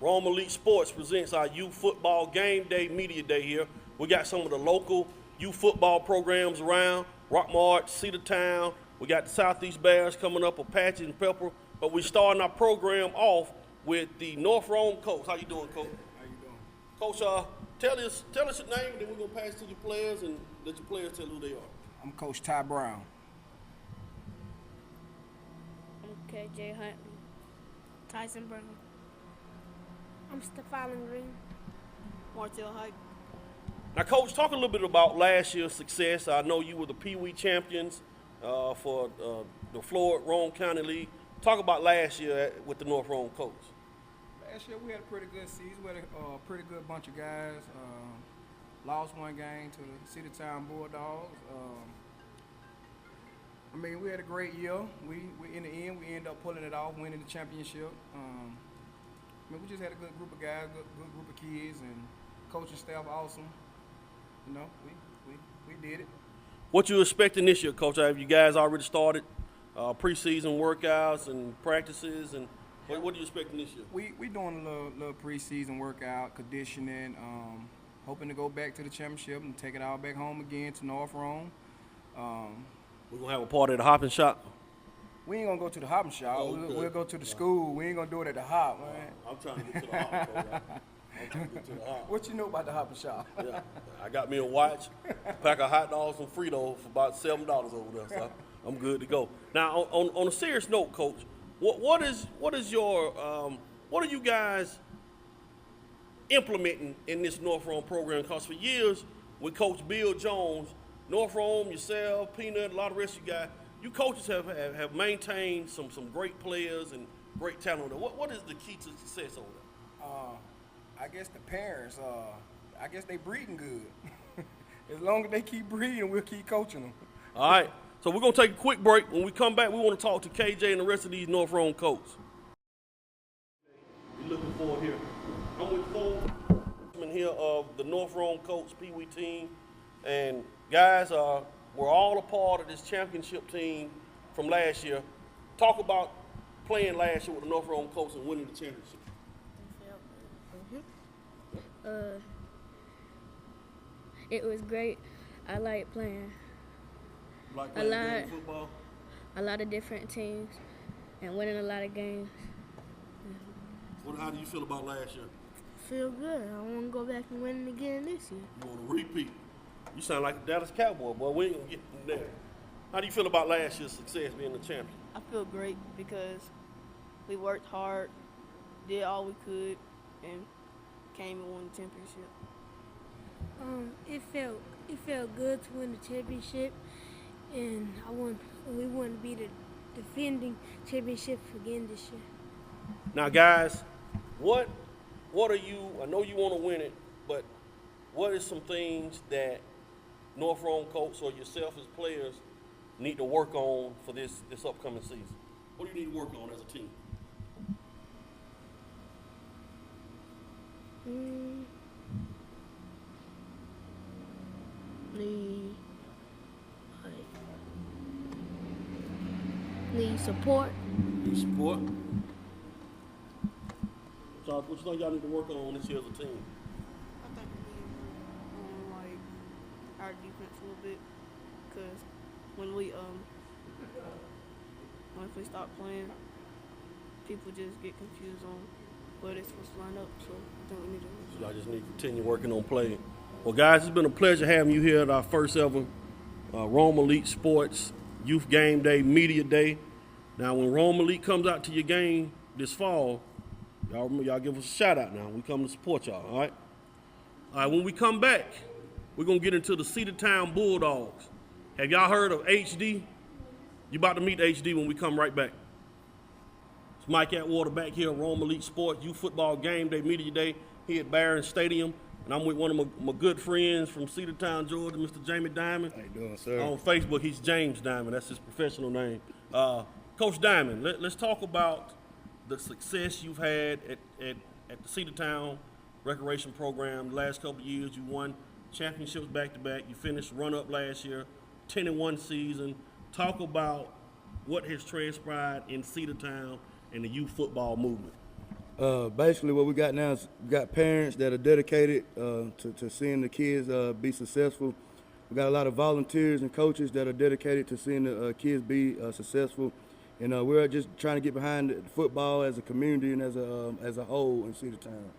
Rome Elite Sports presents our youth football game day, media day here. We got some of the local youth football programs around, Rockmart, Cedartown. We got the Southeast Bears coming up, Apache and Pepper. But we're starting our program off with the North Rome coach. How you doing, Coach? How you doing? Coach, tell us your name, and then we're going to pass to your players and let your players tell who they are. I'm Coach Ty Brown. I'm KJ Huntley. Tyson Brown. I'm Stefan Green. Martell Hyde. Now, Coach, talk a little bit about last year's success. I know you were the Pee Wee champions for the Florida Rome County League. Talk about last year with the North Rome coach. Last year we had a pretty good season. We had a pretty good bunch of guys. Lost one game to the Cedartown Bulldogs. We had a great year. We in the end, we ended up pulling it off, winning the championship. We just had a good group of guys, good group of kids, and coaching staff awesome. You know, we did it. What you expecting this year, Coach? Have you guys already started preseason workouts and practices, and what are you expecting this year? We doing a little preseason workout, conditioning, hoping to go back to the championship and take it all back home again to North Rome. We're going to have a party at the Hopping Shop? We ain't going to go to the Hopping Shop. Oh, okay. We'll go to the school. We ain't going to do it at the Hop, man. I'm trying to get to the Hop, Coach. I'm trying to get to the Hop. What you know about the Hopping Shop? Yeah, I got me a watch, a pack of hot dogs and Fritos for about $7 over there, so I'm good to go. Now, on a serious note, Coach, what are you guys implementing in this North Rome program? Because for years, with Coach Bill Jones, North Rome, yourself, Peanut, a lot of the rest of you guys, you coaches have maintained some great players and great talent. What is the key to success over there? I guess the parents, I guess they breeding good. As long as they keep breeding, we'll keep coaching them. All right, so we're going to take a quick break. When we come back, we want to talk to KJ and the rest of these North Rome coaches. We're looking forward here. I'm with four here of the North Rome Coach Pee Wee team. And guys, we're all a part of this championship team from last year. Talk about playing last year with the North Rome Coach and winning the championship. It was great. I like playing Like playing football? a lot of different teams and winning a lot of games. How do you feel about last year? Feel good. I want to go back and win it again this year. You want to repeat? You sound like a Dallas Cowboy, boy. We ain't going to get from there. How do you feel about last year's success being the champion? I feel great because we worked hard, did all we could, and came and won the championship. It felt good to win the championship, and we want to be the defending championship again this year. Now, guys, what are you? I know you want to win it, but what are some things that North Rome coach or yourself as players need to work on for this upcoming season? What do you need to work on as a team? Need support. Need support. So, what you think y'all need to work on this year as a team? I think we need to work on our defense a little bit because when we stop playing, people just get confused on where they're supposed to line up. So I think we need to. So y'all just need to continue working on playing. Well, guys, it's been a pleasure having you here at our first ever Rome Elite Sports Youth Game Day, Media Day. Now, when Rome Elite comes out to your game this fall, y'all give us a shout out now. We come to support y'all, all right? All right, when we come back, we're going to get into the Cedartown Bulldogs. Have y'all heard of HD? You about to meet HD when we come right back. It's Mike Atwater back here at Rome Elite Sports Youth Football Game Day, Media Day here at Barron Stadium. And I'm with one of my good friends from Cedartown, Georgia, Mr. Jamie Diamond. How you doing, sir? On Facebook, he's James Diamond. That's his professional name. Coach Diamond, let's talk about the success you've had at the Cedartown Recreation Program. The last couple of years, you won championships back-to-back. You finished run-up last year, 10-1 season. Talk about what has transpired in Cedartown and the youth football movement. Basically, what we got now is we got parents that are dedicated to seeing the kids be successful. We got a lot of volunteers and coaches that are dedicated to seeing the kids be successful. And we're just trying to get behind football as a community and as a whole in Cedartown.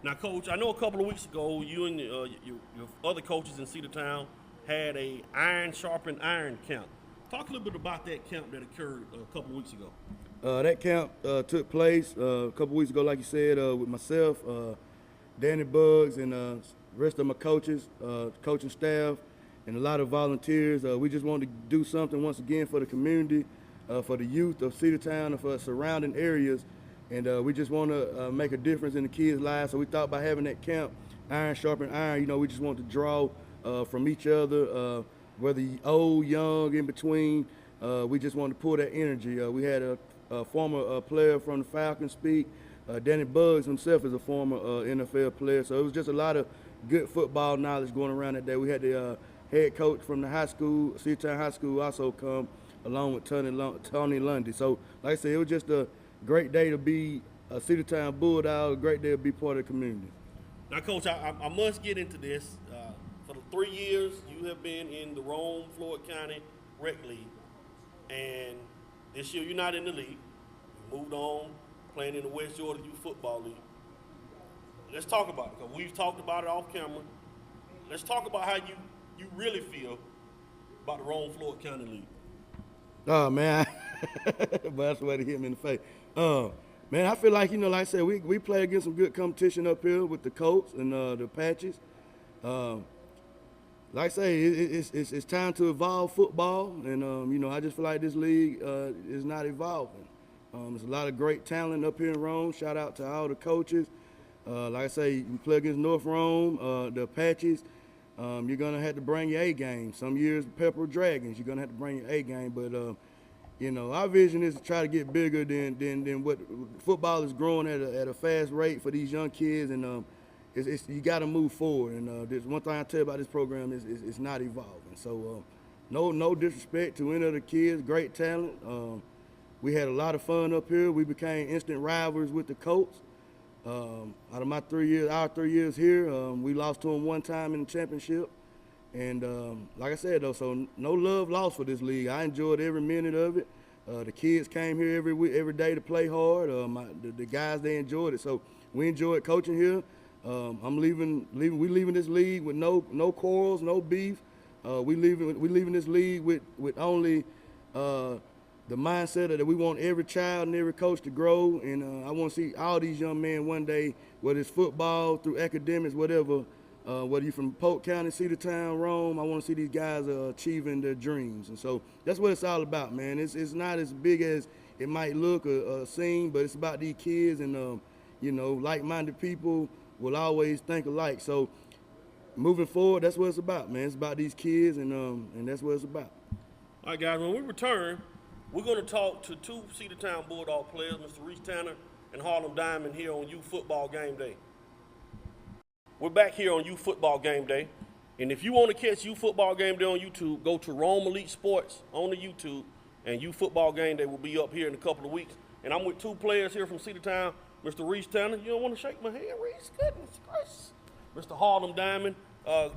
Now, Coach, I know a couple of weeks ago you and your other coaches in Cedartown had a iron sharpen iron camp. Talk a little bit about that camp that occurred a couple of weeks ago. That camp took place a couple weeks ago, like you said, with myself, Danny Buggs, and the rest of my coaches, coaching staff, and a lot of volunteers. We just wanted to do something once again for the community, for the youth of Cedartown, and for surrounding areas. And we just want to make a difference in the kids' lives. So we thought by having that camp, iron sharpen iron, you know, we just want to draw from each other, whether you old, young, in between. We just wanted to pull that energy. We had a former player from the Falcons speak. Danny Buggs himself is a former NFL player. So it was just a lot of good football knowledge going around that day. We had the head coach from the high school, Cedartown High School, also come along with Tony Lundy. So like I said, it was just a great day to be a Cedartown Bulldog, a great day to be part of the community. Now, Coach, I must get into this. For the 3 years you have been in the Rome, Floyd County Rec League, and this year you're not in the league. You moved on, playing in the West Georgia Youth Football League. Let's talk about it, because we've talked about it off camera. Let's talk about how you really feel about the Rome, Floyd County League. Oh, man, but that's the way to hit me in the face. Man, I feel like, you know, like I said, we play against some good competition up here with the Colts and the Apaches. Like I say, it's time to evolve football, and you know, I just feel like this league is not evolving. There's a lot of great talent up here in Rome. Shout out to all the coaches. Like I say, you play against North Rome, the Apaches. You're gonna have to bring your A game. Some years, the Pepper Dragons, you're gonna have to bring your A game. But you know, our vision is to try to get bigger than what football is growing at a fast rate for these young kids, and you got to move forward. And there's one thing I tell you about this program is it's not evolving. So no disrespect to any of the kids, great talent. We had a lot of fun up here. We became instant rivals with the Colts. Out of our 3 years here, we lost to them one time in the championship. And like I said, though, so no love lost for this league. I enjoyed every minute of it. The kids came here every day to play hard. The guys, they enjoyed it. So we enjoyed coaching here. We leaving this league with no quarrels, no beef. We leaving this league with only the mindset that we want every child and every coach to grow. And I want to see all these young men one day, whether it's football, through academics, whatever, whether you're from Polk County, Cedartown, Rome, I want to see these guys achieving their dreams. And so that's what it's all about, man. It's not as big as it might look or seem, but it's about these kids, and you know, like-minded people will always think alike. So moving forward, that's what it's about, man. It's about these kids, and that's what it's about. All right, guys, when we return, we're going to talk to two Cedartown Bulldog players, Mr. Reese Tanner and Harlem Diamond, here on Youth Football Game Day. We're back here on Youth Football Game Day, and if you want to catch Youth Football Game Day on YouTube, go to Rome Elite Sports on the YouTube, and Youth Football Game Day will be up here in a couple of weeks. And I'm with two players here from Cedartown, Mr. Reese Tanner. You don't want to shake my hand, Reese? Goodness gracious. Mr. Harlem Diamond,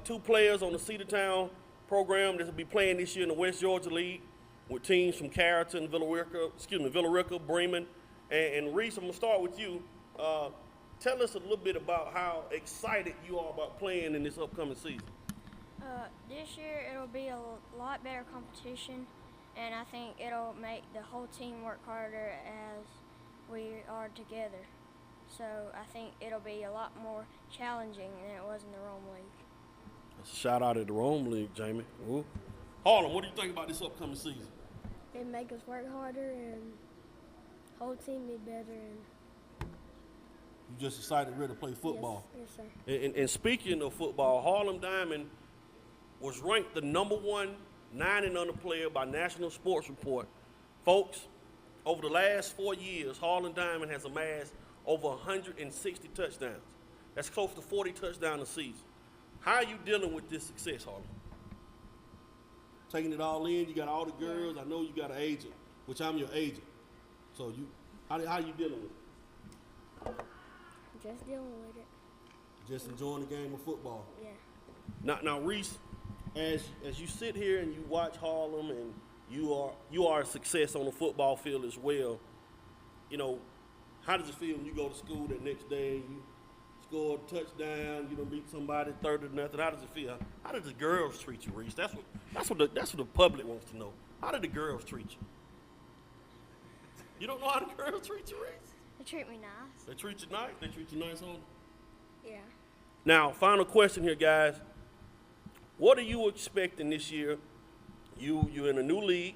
two players on the Cedartown program that will be playing this year in the West Georgia League with teams from Carrollton, Villa Rica, Bremen. And Reese, I'm going to start with you. Tell us a little bit about how excited you are about playing in this upcoming season. This year it'll be a lot better competition, and I think it'll make the whole team work harder as we are together. So I think it'll be a lot more challenging than it was in the Rome League. Shout out at the Rome League, Jamie. Ooh. Harlem, what do you think about this upcoming season? It make us work harder and whole team be better. And You just excited, ready to play football. Yes, sir. And speaking of football, Harlem Diamond was ranked the #1 9 and under player by National Sports Report. Folks, over the last 4 years, Harlem Diamond has amassed over 160 touchdowns. That's close to 40 touchdowns a season. How are you dealing with this success, Harlem? Taking it all in, you got all the girls. I know you got an agent, which I'm your agent. So how you dealing with it? Just dealing with it. Just enjoying the game of football. Yeah. Now, Reese, as you sit here and you watch Harlem, and you are a success on the football field as well. You know, how does it feel when you go to school the next day? You score a touchdown. You beat somebody 30-0. How does it feel? How did the girls treat you, Reese? That's what the public wants to know. How did the girls treat you? You don't know how the girls treat you, Reese? They treat me nice. They treat you nice. They treat you nice on. Yeah. Now, final question here, guys. What are you expecting this year? You're in a new league,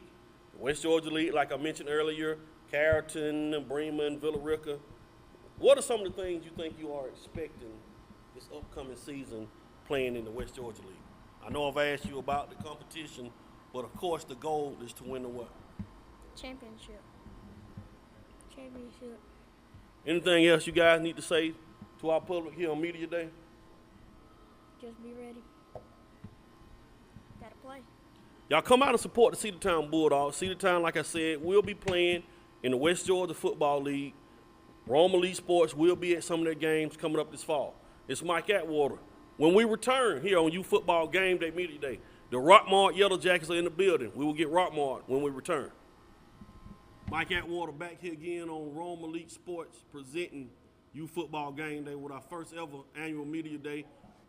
West Georgia League, like I mentioned earlier, Carrollton, Bremen, Villa Rica. What are some of the things you think you are expecting this upcoming season playing in the West Georgia League? I know I've asked you about the competition, but of course the goal is to win the what? Championship. Championship. Anything else you guys need to say to our public here on Media Day? Just be ready. Gotta play. Y'all come out and support the Cedartown Bulldogs. Cedartown, like I said, will be playing in the West Georgia Football League. Rome Elite Sports will be at some of their games coming up this fall. It's Mike Atwater. When we return here on Football Game Day Media Day, the Rockmart Yellow Jackets are in the building. We will get Rockmart when we return. Mike Atwater back here again on Rome Elite Sports presenting Football Game Day with our first ever annual Media Day.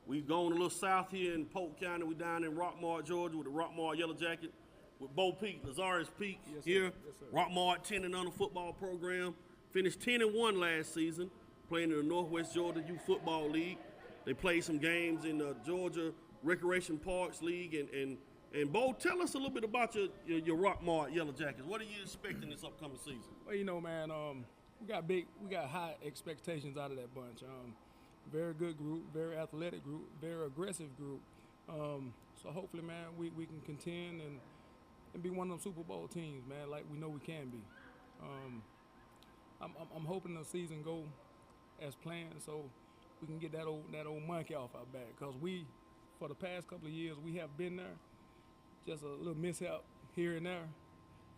We've gone a little south here in Polk County. We're down in Rockmart, Georgia with the Rockmart Yellow Jacket with Bo Peak, Lazarus Peak here. Yes, sir. Rockmart 10 and under football program. Finished 10-1 last season playing in the Northwest Georgia Youth Football League. They played some games in the Georgia Recreation Parks League. And Bo, tell us a little bit about your Rockmart Yellow Jackets. What are you expecting this upcoming season? Well, man, we got high expectations out of that bunch. Very good group, very athletic group, very aggressive group. So hopefully, man, we can contend and be one of them Super Bowl teams, man, like we know we can be. I'm hoping the season go as planned, so we can get that old monkey off our back. Because for the past couple of years, we have been there. Just a little mishap here and there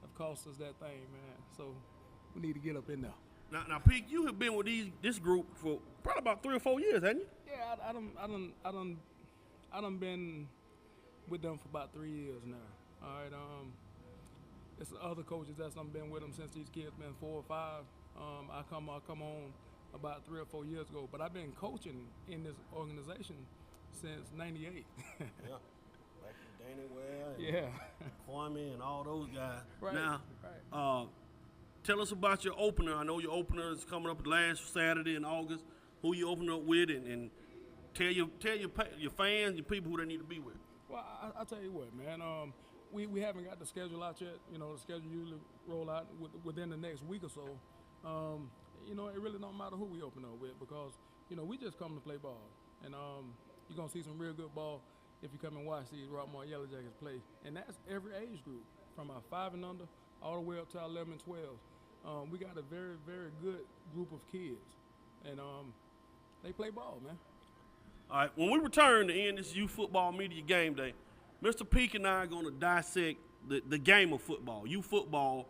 have cost us that thing, man. So we need to get up in there. Now, Pete, you have been with this group for probably about 3 or 4 years, haven't you? Yeah, I done been with them for about 3 years now. All right, it's the other coaches that's done been with them since these kids been 4 or 5. I come on about 3 or 4 years ago, but I've been coaching in this organization since '98. Yeah, like Danny Ware, and Yeah, Kwame, and all those guys. right. Now, right. tell us about your opener. I know your opener is coming up last Saturday in August. Who you open up with, and tell your fans, your people who they need to be with. Well, I'll tell you what, man. We haven't got the schedule out yet. The schedule usually roll out within the next week or so. It really don't matter who we open up with because, we just come to play ball. And you're going to see some real good ball if you come and watch these Rockmart Yellow Jackets play. And that's every age group, from our 5 and under all the way up to our 11 and 12. We got a very, very good group of kids. And they play ball, man. All right, when we return to end this Football Media Game Day, Mr. Peak and I are going to dissect the game of football, football,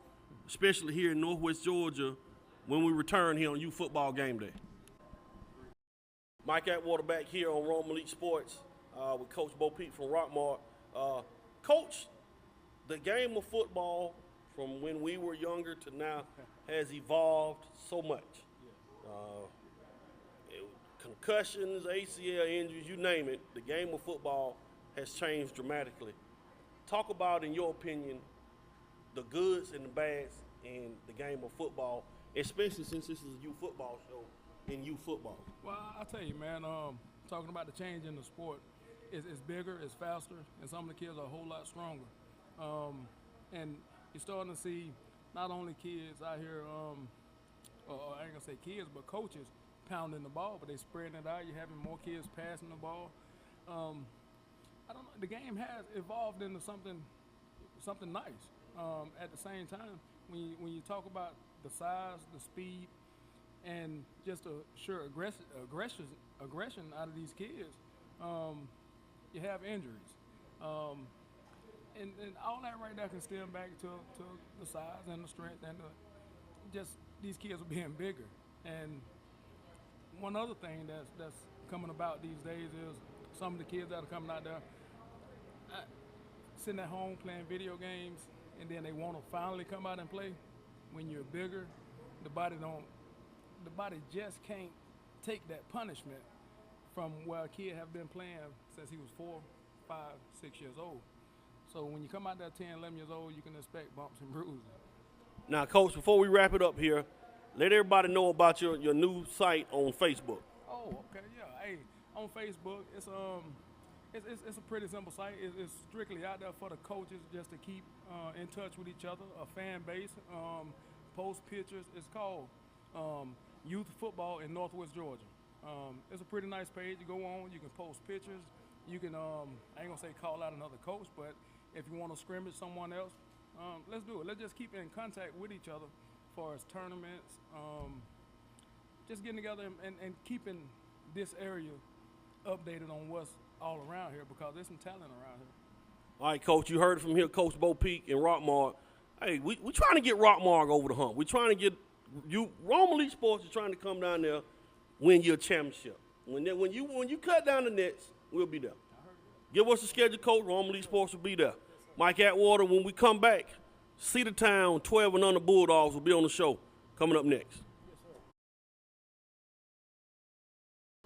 especially here in Northwest Georgia, when we return here on Football Game Day. Mike Atwater back here on Rome Elite Sports with Coach Bo Peak from Rockmart. Coach, the game of football from when we were younger to now has evolved so much. Concussions, ACL injuries, you name it, the game of football has changed dramatically. Talk about, in your opinion, the goods and the bads in the game of football, especially since this is a youth football show in youth football. Well, I'll tell you, man, talking about the change in the sport, it's bigger, it's faster, and some of the kids are a whole lot stronger. And you're starting to see not only kids out here, or I ain't gonna say kids, but coaches pounding the ball, but they spreading it out. You're having more kids passing the ball. I don't know. The game has evolved into something nice. At the same time, when you talk about the size, the speed, and just the sheer aggression out of these kids, you have injuries. And all that right there can stem back to the size and the strength and just these kids are being bigger. And one other thing that's coming about these days is some of the kids that are coming out there sitting at home playing video games, and then they want to finally come out and play. When you're bigger, the body just can't take that punishment from where a kid have been playing since he was 4, 5, 6 years old. So when you come out there 10, 11 years old, you can expect bumps and bruises. Now, Coach, before we wrap it up here, let everybody know about your new site on Facebook. Oh, okay, yeah. Hey, on Facebook, it's a pretty simple site. It's strictly out there for the coaches just to keep in touch with each other, a fan base, post pictures. It's called Youth Football in Northwest Georgia. It's a pretty nice page. You go on, you can post pictures. You can, I ain't gonna say call out another coach, but if you want to scrimmage someone else, let's do it. Let's just keep in contact with each other as far as tournaments, just getting together and keeping this area updated on what's all around here, because there's some talent around here. All right, Coach, you heard it from here, Coach Bo Peak and Rockmart. Hey, we trying to get Rockmart over the hump. We're trying to get you. Rome Elite Sports is trying to come down there, win your championship. When you cut down the nets, we'll be there. Give us a schedule, Coach. Rome Elite Sports will be there. Mike Atwater, when we come back, Cedartown 12 and under Bulldogs will be on the show coming up next. Yes, sir.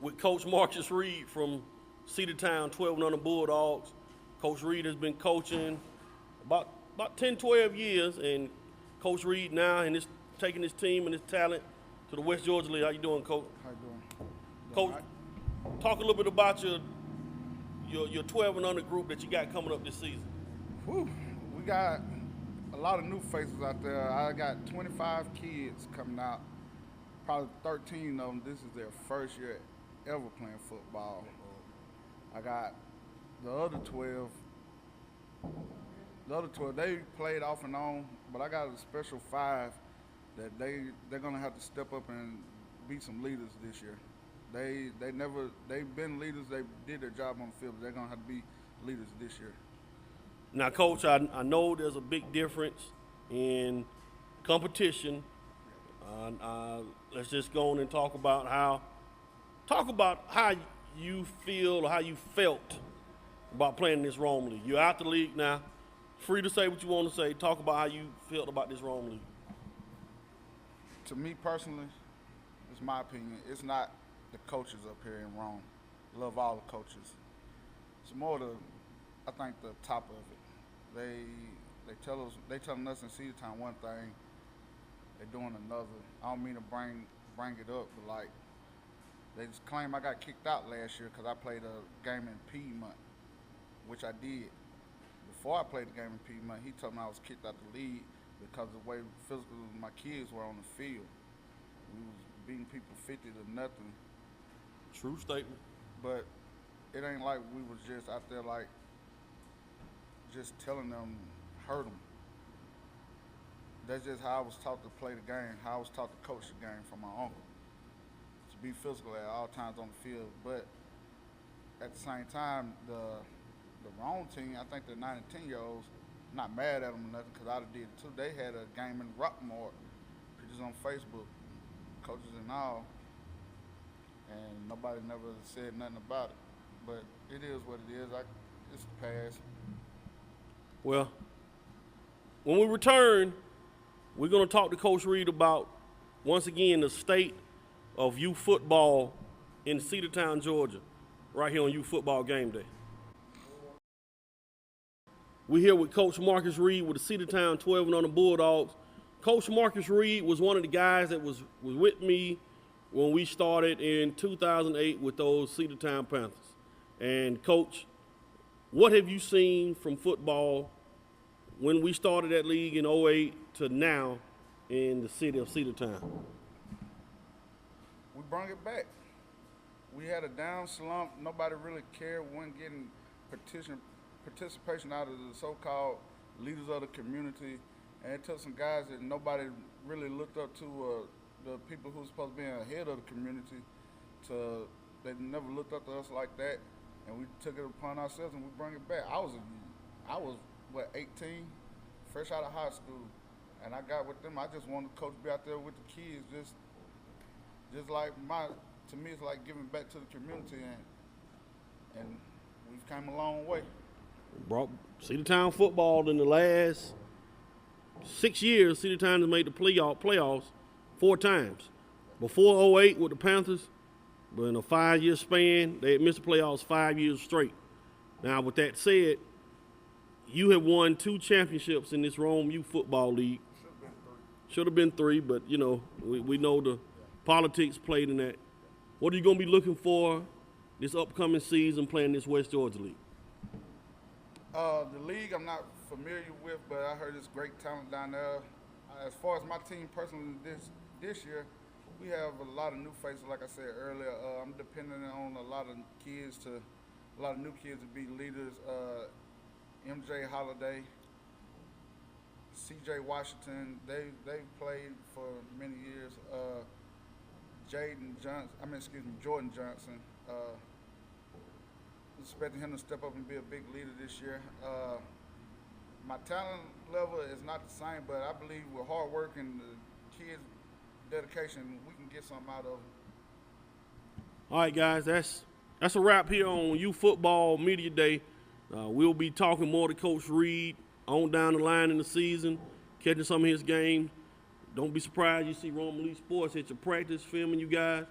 With Coach Marcus Reed from Cedartown 12 and under Bulldogs. Coach Reed has been coaching about 10, 12 years, and Coach Reed now and taking his team and his talent to the West Georgia League. How you doing, Coach? How you doing? Coach, talk a little bit about your 12 and under group that you got coming up this season. Whew, we got a lot of new faces out there. I got 25 kids coming out. Probably 13 of them, this is their first year ever playing football. I got the other 12. They played off and on, but I got a special 5 that they're gonna have to step up and be some leaders this year. They've been leaders. They did their job on the field, but they're gonna have to be leaders this year. Now, Coach, I know there's a big difference in competition. Let's just go on and talk about how you feel or how you felt about playing in this Rome League. You're out the league now. Free to say what you want to say. Talk about how you felt about this Rome League. To me personally, it's my opinion. It's not the coaches up here in Rome. Love all the coaches. It's more I think the top of it. They telling us in Cedartown one thing, they're doing another. I don't mean to bring it up, but like they just claim I got kicked out last year because I played a game in Piedmont, which I did. Before I played the game in Piedmont, he told me I was kicked out the league because of the way physical my kids were on the field. We was beating people 50 to nothing. True statement. But it ain't like we was just out there like just telling them hurt them. That's just how I was taught to play the game, how I was taught to coach the game from my uncle. To be physical at all times on the field. But at the same time, the wrong team, I think the 9 and 10-year-olds, not mad at them or nothing because I did it too. They had a game in Rockmart, pictures on Facebook, coaches and all, and nobody never said nothing about it. But it is what it is. It's the past. Well, when we return, we're going to talk to Coach Reed about, once again, the state of youth football in Cedartown, Georgia, right here on Youth Football Game Day. We're here with Coach Marcus Reed with the Cedartown 12 and under Bulldogs. Coach Marcus Reed was one of the guys that was with me when we started in 2008 with those Cedartown Panthers. And, Coach, what have you seen from football when we started that league in 08 to now in the city of Cedartown? We brought it back. We had a down slump. Nobody really cared. We weren't getting participation out of the so-called leaders of the community. And it took some guys that nobody really looked up to, the people who were supposed to be ahead of the community. They never looked up to us like that. And we took it upon ourselves and we brought it back. I was 18, fresh out of high school. And I got with them. I just wanted the coach to be out there with the kids, just like my to me, it's like giving back to the community, and we've come a long way. Brought Cedar Town football in the last 6 years. Cedar Town has made the playoffs 4 times. Before 08 with the Panthers, but in a 5-year span, they had missed the playoffs 5 years straight. Now, with that said, you have won 2 championships in this Rome Youth Football League. Should have been 3, but, you know, we know the politics played in that. What are you going to be looking for this upcoming season playing this West Georgia League? The league I'm not familiar with, but I heard it's great talent down there. As far as my team personally this year, we have a lot of new faces, like I said earlier. I'm depending on a lot of new kids to be leaders. MJ Holiday, CJ Washington, they played for many years. Jordan Johnson. Expecting him to step up and be a big leader this year. My talent level is not the same, but I believe with hard work and the kids' dedication, we can get something out of them. All right, guys, that's a wrap here on Youth Football Media Day. We'll be talking more to Coach Reed on down the line in the season, catching some of his games. Don't be surprised you see Rome Elite Sports at your practice filming you guys.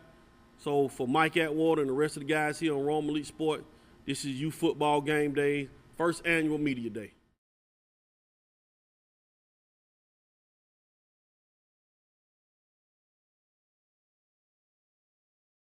So for Mike Atwater and the rest of the guys here on Rome Elite Sport, this is Youth Football Game Day, first annual Media Day.